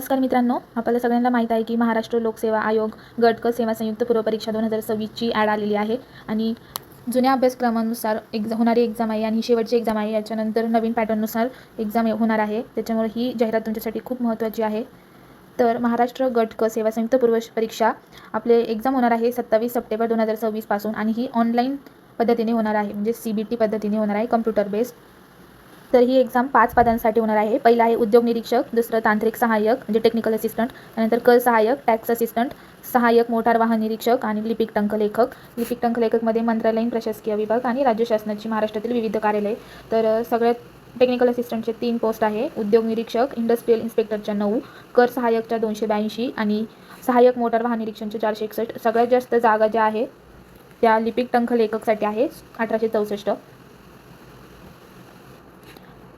नमस्कार मित्रांनो, आपल्याला सगळ्यांना माहीत आहे की महाराष्ट्र लोकसेवा आयोग गट क सेवा संयुक्त पूर्व परीक्षा 2026ची ॲड आलेली आहे आणि जुन्या अभ्यासक्रमानुसार होणारी एक्झाम आहे आणि शेवटची एक्झाम आहे. याच्यानंतर नवीन पॅटर्ननुसार एक्झाम होणार आहे, त्याच्यामुळे ही जाहिरात तुमच्यासाठी खूप महत्त्वाची आहे. तर महाराष्ट्र गट क सेवा संयुक्त पूर्व परीक्षा आपले एक्झाम होणार आहे 27 सप्टेंबर 2026 पासून आणि ही ऑनलाईन पद्धतीने होणार आहे, म्हणजे CBT पद्धतीने होणार आहे, कम्प्युटर बेस्ड. तर ही एक्झाम 5 पदांसाठी होणार आहे. पहिला आहे उद्योग निरीक्षक, दुसरं तांत्रिक सहाय्यक म्हणजे टेक्निकल असिस्टंट, त्यानंतर कर सहाय्यक टॅक्स असिस्टंट, सहाय्यक मोटार वाहन निरीक्षक आणि लिपिक टंकलेखक. लिपिक टंकलेखकमध्ये मंत्रालयीन प्रशासकीय विभाग आणि राज्य शासनाची महाराष्ट्रातील विविध कार्यालय. तर सगळ्यात टेक्निकल असिस्टंटचे 3 पोस्ट आहे. उद्योग निरीक्षक इंडस्ट्रियल इन्स्पेक्टरच्या 9, कर सहाय्यकच्या 282 आणि सहाय्यक मोटार वाहन निरीक्षणचे 461. सगळ्यात जास्त जागा ज्या आहे त्या लिपिक टंकलेखकसाठी आहे 1864.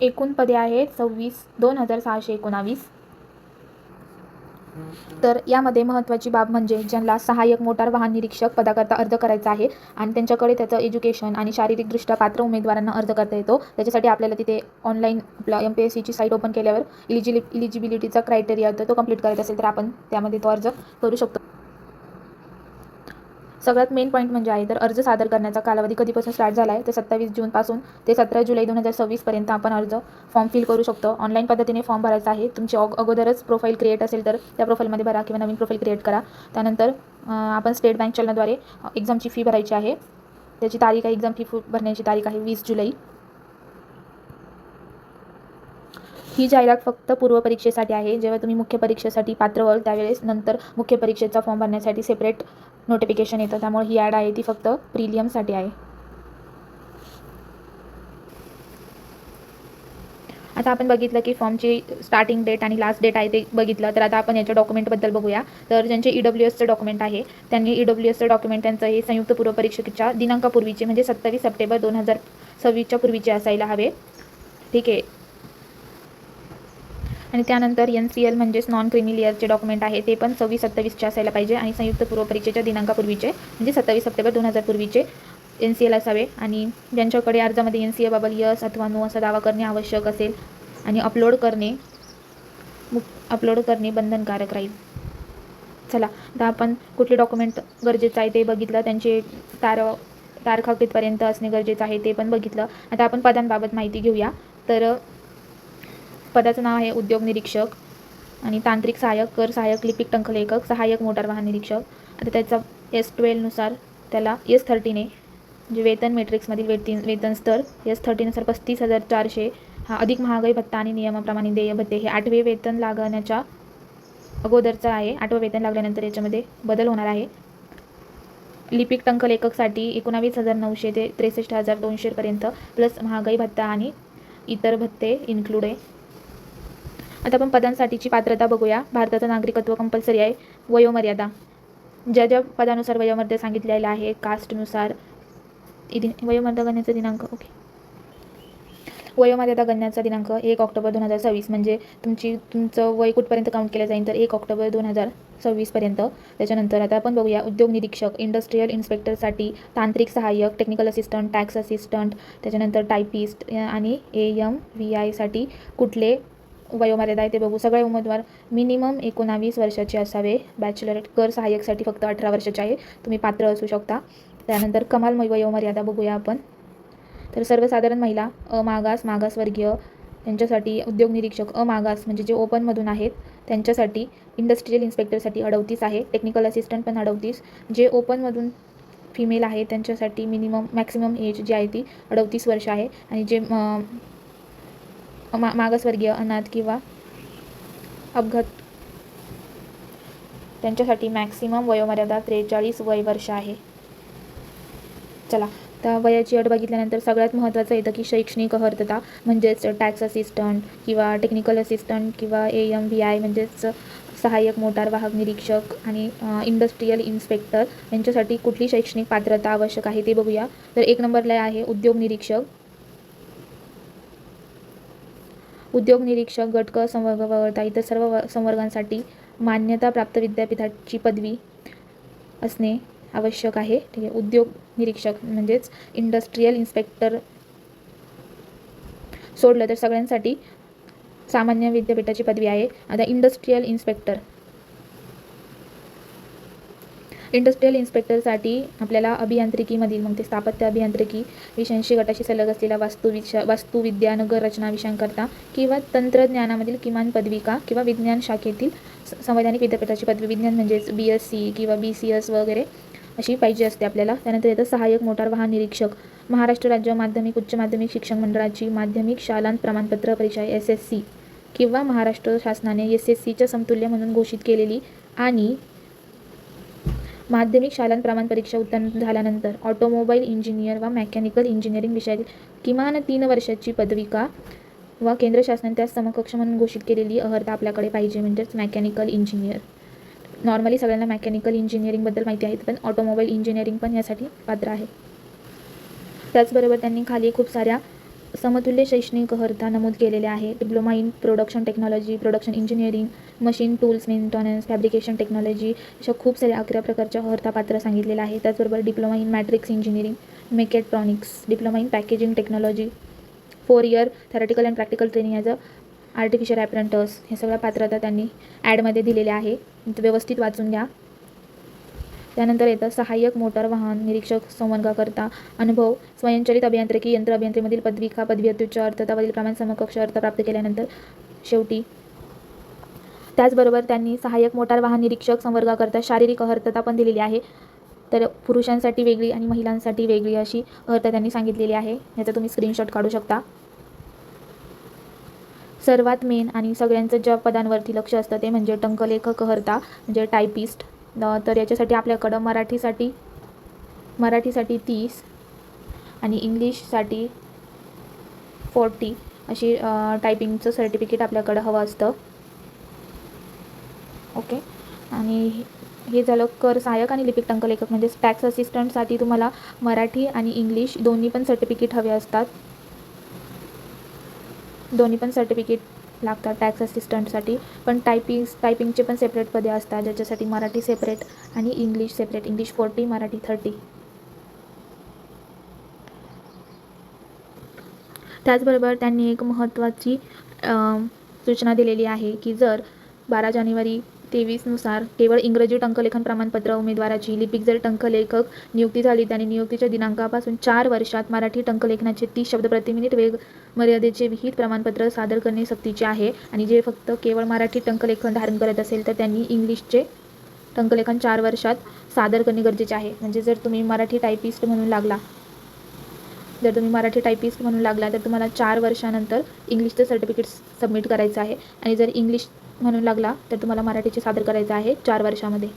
एकूण पदे आहेत 26,2619. तर यामध्ये महत्त्वाची बाब म्हणजे ज्यांना सहाय्यक मोटार वाहन निरीक्षक पदाकरता अर्ज करायचा आहे आणि त्यांच्याकडे त्याचं एज्युकेशन आणि शारीरिकदृष्ट्या पात्र उमेदवारांना अर्ज करता येतो. त्याच्यासाठी आपल्याला तिथे ऑनलाईन आपलं MPSCची साईट ओपन केल्यावर इलिजिबिलिटीचा क्रायटेरिया होतो, तो कंप्लीट करायचा असेल तर आपण त्यामध्ये तो अर्ज करू शकतो. सगळ्यात मेन पॉईंट म्हणजे आहे तर अर्ज सादर करण्याचा कालावधी कधीपासून स्टार्ट झाला आहे तर 27 जूनपासून ते 17 जुलै 2026 पर्यंत आपण फॉर्म फिल करू शकतो. ऑनलाईन पद्धतीने फॉर्म भरायचा आहे. तुमची अगोदरच प्रोफाईल क्रिएट असेल तर त्या प्रोफाईलमध्ये भरा किंवा नवीन प्रोफाईल क्रिएट करा. त्यानंतर आपण स्टेट बँक चलनाद्वारे एक्झामची फी भरायची आहे. त्याची तारीख आहे, एक्झाम फी भरण्याची तारीख आहे 20 जुलै. ही जाहिरात फक्त पूर्व परीक्षेसाठी आहे. जेव्हा तुम्ही मुख्य परीक्षेसाठी पात्र व्हाल त्यावेळेस नंतर मुख्य परीक्षेचा फॉर्म भरण्यासाठी सेपरेट नोटिफिकेशन येतं. त्यामुळे ही ॲड आहे ती फक्त प्रिलियमसाठी आहे. आता आपण बघितलं की फॉर्मची स्टार्टिंग डेट आणि लास्ट डेट आहे ते बघितलं. तर आता आपण याच्या डॉक्युमेंटबद्दल बघूया. तर ज्यांचे EWSचं डॉक्युमेंट आहे त्यांनी EWSचं डॉक्युमेंट त्यांचं हे संयुक्त पूर्व परीक्षेच्या दिनांकापूर्वीचे म्हणजे 27 सप्टेंबर 2026च्या पूर्वीचे असायला हवे. ठीक आहे. आणि त्यानंतर NCL म्हणजेच नॉन क्रिमी लेअरचे डॉक्युमेंट आहे ते पण 26-27चे असायला पाहिजे आणि संयुक्त पूर्व परीक्षेच्या दिनांकापूर्वीचे म्हणजे 27 सप्टेंबर 2000 पूर्वीचे NCL असावे. आणि ज्यांच्याकडे अर्जामध्ये NCA बाबत यस अथवा नो असा दावा करणे आवश्यक असेल आणि अपलोड करणे बंधनकारक राहील. चला आता आपण कुठले डॉक्युमेंट गरजेचं आहे ते बघितलं. त्यांचे तारखा कितपर्यंत असणे गरजेचं आहे ते पण बघितलं. आता आपण पदांबाबत माहिती घेऊया. तर पदाचं नाव आहे उद्योग निरीक्षक आणि तांत्रिक सहाय्यक, कर सहाय्यक, लिपिक टंकलेखक, सहाय्यक मोटार वाहन निरीक्षक. आता त्याचा S12नुसार त्याला S13 आहे, म्हणजे वेतन मॅट्रिक्समधील वेतन स्तर S13 नुसार 35,400 हा अधिक महागाई भत्ता आणि नियमाप्रमाणे देय भत्ते हे 8वे वेतन लागण्याच्या अगोदरचा आहे. 8वं वेतन लागल्यानंतर याच्यामध्ये बदल होणार आहे. लिपिक टंकलेखकसाठी 19,900 ते 63,200 पर्यंत प्लस महागाई भत्ता आणि इतर भत्ते इन्क्लूड आहे. आता आपण पदांसाठीची पात्रता बघूया. भारताचं नागरिकत्व कंपल्सरी आहे. वयोमर्यादा ज्या पदानुसार वयोमर्यादा सांगितलेला आहे कास्टनुसार वयोमर्यादा गणनेचा दिनांक वयोमर्यादा गणण्याचा दिनांक 1 ऑक्टोबर 2026 म्हणजे तुमचं वय कुठपर्यंत काउंट केलं जाईल तर 1 ऑक्टोबर 2026 पर्यंत. त्याच्यानंतर आता आपण बघूया उद्योग निरीक्षक इंडस्ट्रियल इन्स्पेक्टरसाठी तांत्रिक सहाय्यक, टेक्निकल असिस्टंट, टॅक्स असिस्टंट, त्याच्यानंतर टायपिस्ट आणि AMVI साठी कुठले वयोमर्यादा आहे ते बघू. सगळे उमेदवार मिनिमम 19 वर्षाचे असावे. बॅचलर कर सहाय्यकसाठी फक्त 18 वर्षाचे आहे, तुम्ही पात्र असू शकता. त्यानंतर कमाल वयोमर्यादा बघूया आपण. तर सर्वसाधारण महिला, मागासवर्गीय त्यांच्यासाठी उद्योग निरीक्षक अमागास म्हणजे जे ओपनमधून आहेत त्यांच्यासाठी इंडस्ट्रियल इन्स्पेक्टरसाठी 38 आहे. टेक्निकल असिस्टंट पण 38. जे ओपनमधून फिमेल आहे त्यांच्यासाठी मॅक्सिमम एज जी आहे ती 38 वर्ष आहे. आणि जे मागासवर्गीय, अनाथ किंवा अपघात त्यांच्यासाठी मॅक्सिमम वयोमर्यादा 43 वर्ष आहे. चला तर वयाची अट बघितल्यानंतर सगळ्यात महत्त्वाचं येतं की शैक्षणिक अर्हता म्हणजेच टॅक्स असिस्टंट किंवा टेक्निकल असिस्टंट किंवा AMVI म्हणजेच सहाय्यक मोटार वाहक निरीक्षक आणि इंडस्ट्रियल इन्स्पेक्टर यांच्यासाठी कुठली शैक्षणिक पात्रता आवश्यक आहे ते बघूया. तर 1 नंबरला आहे उद्योग निरीक्षक. उद्योग निरीक्षक गट क संवर्ग वगळता इतर सर्व संवर्गांसाठी मान्यताप्राप्त विद्यापीठाची पदवी असणे आवश्यक आहे. ठीक आहे. उद्योग निरीक्षक म्हणजेच इंडस्ट्रियल इन्स्पेक्टर सोडलं तर सगळ्यांसाठी सामान्य विद्यापीठाची पदवी आहे. आता इंडस्ट्रियल इन्स्पेक्टरसाठी आपल्याला अभियांत्रिकीमधील मग ते स्थापत्य अभियांत्रिकी विषयांशी गटाशी सलग असलेला वास्तुविद्या, नगर रचना विषयांकरता किंवा तंत्रज्ञानामधील किमान पदविका किंवा विज्ञान शाखेतील संवैधानिक विद्यापीठाची पदवी, विज्ञान म्हणजेच BSc किंवा BCS वगैरे अशी पाहिजे असते आपल्याला. त्यानंतर येतं सहाय्यक मोटार वाहन निरीक्षक. महाराष्ट्र राज्य माध्यमिक उच्च माध्यमिक शिक्षण मंडळाची माध्यमिक शालांत प्रमाणपत्र परीक्षा SSC किंवा महाराष्ट्र शासनाने SSCच्या समतुल्य म्हणून घोषित केलेली आणि माध्यमिक शालांत प्रमाण परीक्षा उत्तीर्ण झाल्यानंतर ऑटोमोबाईल इंजिनियर व मेकॅनिकल इंजिनिअरिंग विषयातील किमान 3 वर्षाची पदविका व केंद्र शासनाने त्यास समकक्ष म्हणून घोषित केलेली अर्हता आपल्याकडे पाहिजे, म्हणजेच मेकॅनिकल इंजिनियर. नॉर्मली सगळ्यांना मेकॅनिकल इंजिनिअरिंगबद्दल माहिती आहे, पण ऑटोमोबाईल इंजिनिअरिंग पण यासाठी पात्र आहे. त्याचबरोबर त्यांनी खाली खूप साऱ्या समतुल्य शैक्षणिक अर्हता नमूद केलेल्या आहे. Diploma in production technology, production engineering, machine tools maintenance, fabrication technology अशा खूप साऱ्या 11 प्रकारच्या अर्हता पात्र सांगितलेल्या आहे. त्याचबरोबर diploma in matrix engineering, mechatronics, diploma in packaging technology, 4 year theoretical and practical training as a artificial apprentice, हे सगळ्या पात्रता त्यांनी ॲडमध्ये दिलेल्या आहे. व्यवस्थित वाचून घ्या. त्यानंतर येतं सहाय्यक मोटार वाहन निरीक्षक संवर्गाकरता अनुभव, स्वयंचलित अभियांत्रिकी, यंत्र अभियांत्रिकीमधील पदविका, पदवी उच्च अर्थतावरील प्रमाण समकक्ष अर्थ प्राप्त केल्यानंतर शेवटी. त्याचबरोबर त्यांनी सहाय्यक मोटार वाहन निरीक्षक संवर्गाकरता शारीरिक अर्हता पण दिलेली आहे. तर पुरुषांसाठी वेगळी आणि महिलांसाठी वेगळी अशी अर्हता त्यांनी सांगितलेली आहे. याचा तुम्ही स्क्रीनशॉट काढू शकता. सर्वात मेन आणि सगळ्यांचं ज्या पदांवरती लक्ष असतं ते म्हणजे टंकलेखक अर्हता, म्हणजे टायपिस्ट. तर याच्यासाठी आपल्याकडं मराठीसाठी 30 आणि इंग्लिशसाठी 40 अशी टायपिंगचं सर्टिफिकेट आपल्याकडं हवं असतं. ओके. आणि हे झालं कर सहाय्यक आणि लिपिक टंकलेखक, म्हणजे टॅक्स असिस्टंटसाठी तुम्हाला मराठी आणि इंग्लिश दोन्ही पण सर्टिफिकेट हवे असतात. दोन्ही पण सर्टिफिकेट लागतात टॅक्स असिस्टंटसाठी. पण टायपिंगचे पण सेपरेट पदे असतात, ज्याच्यासाठी मराठी सेपरेट आणि इंग्लिश सेपरेट. इंग्लिश 40, मराठी 30. त्याचबरोबर त्यांनी एक महत्त्वाची सूचना दिलेली आहे की जर 12 जानेवारी 23 नुसार केवळ इंग्रजी टंकलेखन प्रमाणपत्र उमेदवाराची लिपिक जर टंकलेखक नियुक्ती झाली, त्याने नियुक्तीच्या दिनांकापासून 4 वर्षात मराठी टंकलेखनाचे 30 शब्द प्रति मिनिट वेग मर्यादेचे विहित प्रमाणपत्र सादर करणे सक्तीचे आहे. आणि जे फक्त केवळ मराठी टंकलेखन धारण करत असेल तर त्यांनी इंग्लिशचे टंकलेखन 4 वर्षात सादर करणे गरजेचे आहे. म्हणजे जर तुम्ही मराठी टायपिस्ट म्हणून लागला तर तुम्हाला 4 वर्षानंतर इंग्लिशचं सर्टिफिकेट सबमिट करायचं आहे. आणि जर इंग्लिश म्हणून लागला तर तुम्हाला मराठीचे सादर करायचं आहे 4 वर्षामध्ये.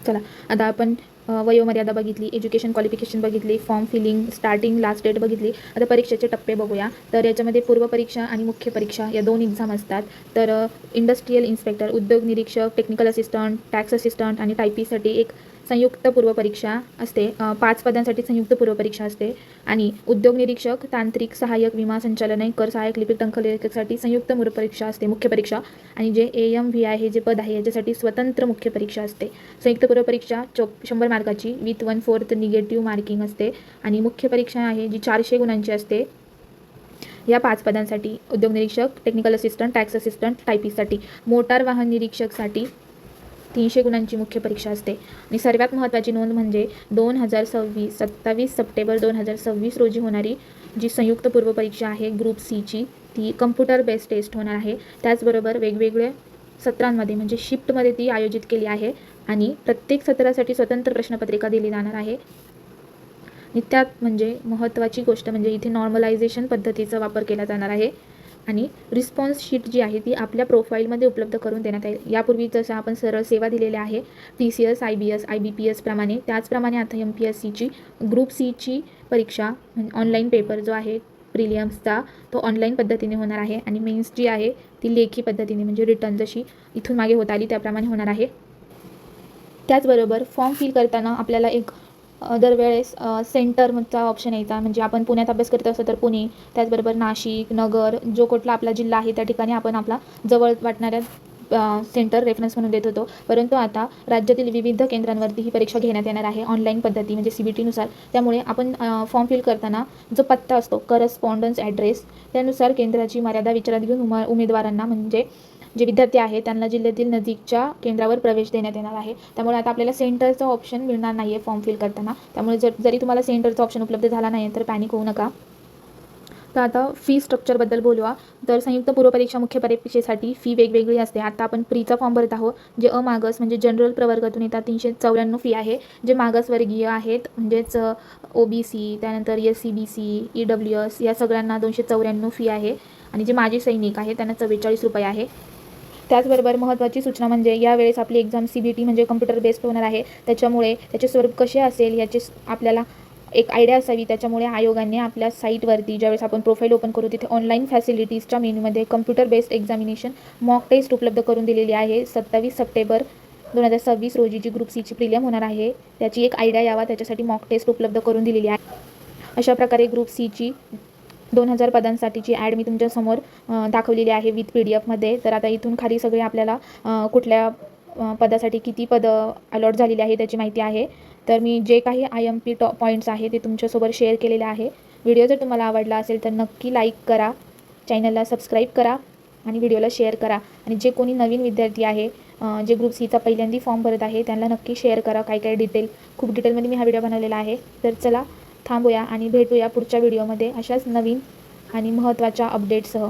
चला, आता आपण वयोमर्यादा बघितली, एज्युकेशन क्वालिफिकेशन बघितली, form filling, starting last date बघितली. आता परीक्षेचे टप्पे बघूया. तर याच्यामध्ये पूर्व परीक्षा आणि मुख्य परीक्षा या 2 एक्झाम असतात. तर इंडस्ट्रियल इन्स्पेक्टर, उद्योग निरीक्षक, टेक्निकल असिस्टंट, टॅक्स असिस्टंट आणि टायपिस्टसाठी एक संयुक्त पूर्व परीक्षा असते. 5 पदांसाठी संयुक्त पूर्व परीक्षा असते. आणि उद्योग निरीक्षक, तांत्रिक सहाय्यक, विमा संचालनालय, कर सहाय्यक, लिपिक टंकलेखकासाठी संयुक्त पूर्व परीक्षा असते, मुख्य परीक्षा. आणि जे AMVI हे जे पद आहे याच्यासाठी स्वतंत्र मुख्य परीक्षा असते. संयुक्त पूर्व परीक्षा 100 मार्काची विथ 1/4 निगेटिव्ह मार्किंग असते. आणि मुख्य परीक्षा आहे जी 400 गुणांची असते. या 5 पदांसाठी उद्योग निरीक्षक, टेक्निकल असिस्टंट, टॅक्स असिस्टंट, टायपिस्टसाठी. मोटार वाहन निरीक्षकसाठी 300 गुणांची मुख्य परीक्षा असते. आणि सर्वात महत्त्वाची नोंद म्हणजे 27 सप्टेंबर 2026 रोजी होणारी जी संयुक्त पूर्व परीक्षा आहे ग्रुप Cची, ती कम्प्युटर बेस्ड टेस्ट होणार आहे. त्याचबरोबर वेगवेगळ्या सत्रांमध्ये म्हणजे शिफ्टमध्ये ती आयोजित केली आहे. आणि प्रत्येक सत्रासाठी स्वतंत्र प्रश्नपत्रिका दिली जाणार आहे. आणि त्यात म्हणजे महत्त्वाची गोष्ट म्हणजे इथे नॉर्मलायझेशन पद्धतीचा वापर केला जाणार आहे. आणि रिस्पॉन्स शीट जी आहे ती आपल्या प्रोफाईलमध्ये उपलब्ध करून देण्यात येईल. यापूर्वी जसं आपण सरळ सेवा दिलेल्या आहे TCS, IBS, IBPS प्रमाणे, त्याचप्रमाणे आता MPSCची ग्रुप Cची परीक्षा म्हणजे ऑनलाईन पेपर जो आहे प्रिलियम्सचा तो ऑनलाईन पद्धतीने होणार आहे. आणि मेन्स जी आहे ती लेखी पद्धतीने म्हणजे रिटर्न जशी इथून मागे होत आली त्याप्रमाणे होणार आहे. त्याचबरोबर फॉर्म फिल करताना आपल्याला एक दरवेळेस सेंटरचा ऑप्शन यायचा. म्हणजे आपण पुण्यात अभ्यास करत असतो तर पुणे, त्याचबरोबर नाशिक, नगर, जो कुठला आपला जिल्हा आहे त्या ठिकाणी आपण आपला जवळ वाटणाऱ्या सेंटर रेफरन्स म्हणून देत होतो, परंतु आता राज्यातील विविध केंद्रांवरती ही परीक्षा घेण्यात येणार आहे ऑनलाईन पद्धती म्हणजे CBT नुसार. त्यामुळे आपण फॉर्म फिल करताना जो पत्ता असतो करस्पॉन्डन्स ॲड्रेस त्यानुसार केंद्राची मर्यादा विचारात घेऊन उमेदवारांना म्हणजे जे विद्यार्थी आहेत त्यांना जिल्ह्यातील नजीकच्या केंद्रावर प्रवेश देण्यात येणार आहे. त्यामुळे आता आपल्याला सेंटरचा ऑप्शन मिळणार नाही आहे फॉर्म फिल करताना. त्यामुळे जरी तुम्हाला सेंटरचा ऑप्शन उपलब्ध झाला नाही तर पॅनिक होऊ नका. तर आता फी स्ट्रक्चरबद्दल बोलूया. तर संयुक्त पूर्वपरीक्षा मुख्य परीक्षेसाठी फी वेगवेगळी असते. आता आपण प्रीचा फॉर्म भरत आहोत. जे अमागास म्हणजे जनरल प्रवर्गातून येतात 394 फी आहे. जे मागासवर्गीय आहेत म्हणजेच OBC त्यानंतर SC BC EWS या सगळ्यांना 294 फी आहे. आणि जे माजी सैनिक आहे त्यांना 44 रुपये आहे. त्याचबरोबर महत्त्वाची सूचना म्हणजे यावेळेस आपली एक्झाम CBT म्हणजे कम्प्युटर बेस्ड होणार आहे. त्याच्यामुळे त्याचे स्वरूप कसे असेल याची आपल्याला एक आयडिया असावी. त्याच्यामुळे आयोगाने आपल्या साईटवरती ज्यावेळेस आपण प्रोफाईल ओपन करू तिथे ऑनलाईन फॅसिलिटीजच्या मेन्यूमध्ये computer based examination mock test उपलब्ध करून दिलेली आहे. 27 सप्टेंबर 2026 रोजी जी ग्रुप Cची प्रिलियम होणार आहे त्याची एक आयडिया यावा त्याच्यासाठी मॉक टेस्ट उपलब्ध करून दिलेली आहे. अशा प्रकारे ग्रुप Cची 2000 पदांसाठीची ॲड मी तुमच्यासमोर दाखवलेली आहे विथ PDF मध्ये. तर आता इथून खाली सगळे आपल्याला कुठल्या पदासाठी किती पदं अलॉट झालेली आहे त्याची माहिती आहे. तर मी जे काही IMP पॉईंट्स आहे ते तुमच्यासोबत शेअर केलेले आहे. व्हिडिओ जर तुम्हाला आवडला असेल तर नक्की लाईक करा, चॅनलला सबस्क्राईब करा आणि व्हिडिओला शेअर करा. आणि जे कोणी नवीन विद्यार्थी आहे जे ग्रुप Cचा पहिल्यांदा फॉर्म भरत आहे त्यांना नक्की शेअर करा. काय खूप डिटेलमध्ये मी हा व्हिडिओ बनवलेला आहे. तर चला थांबूया आणि भेटूया पुढच्या व्हिडिओमध्ये अशाच नवीन आणि महत्त्वाच्या अपडेट्ससह.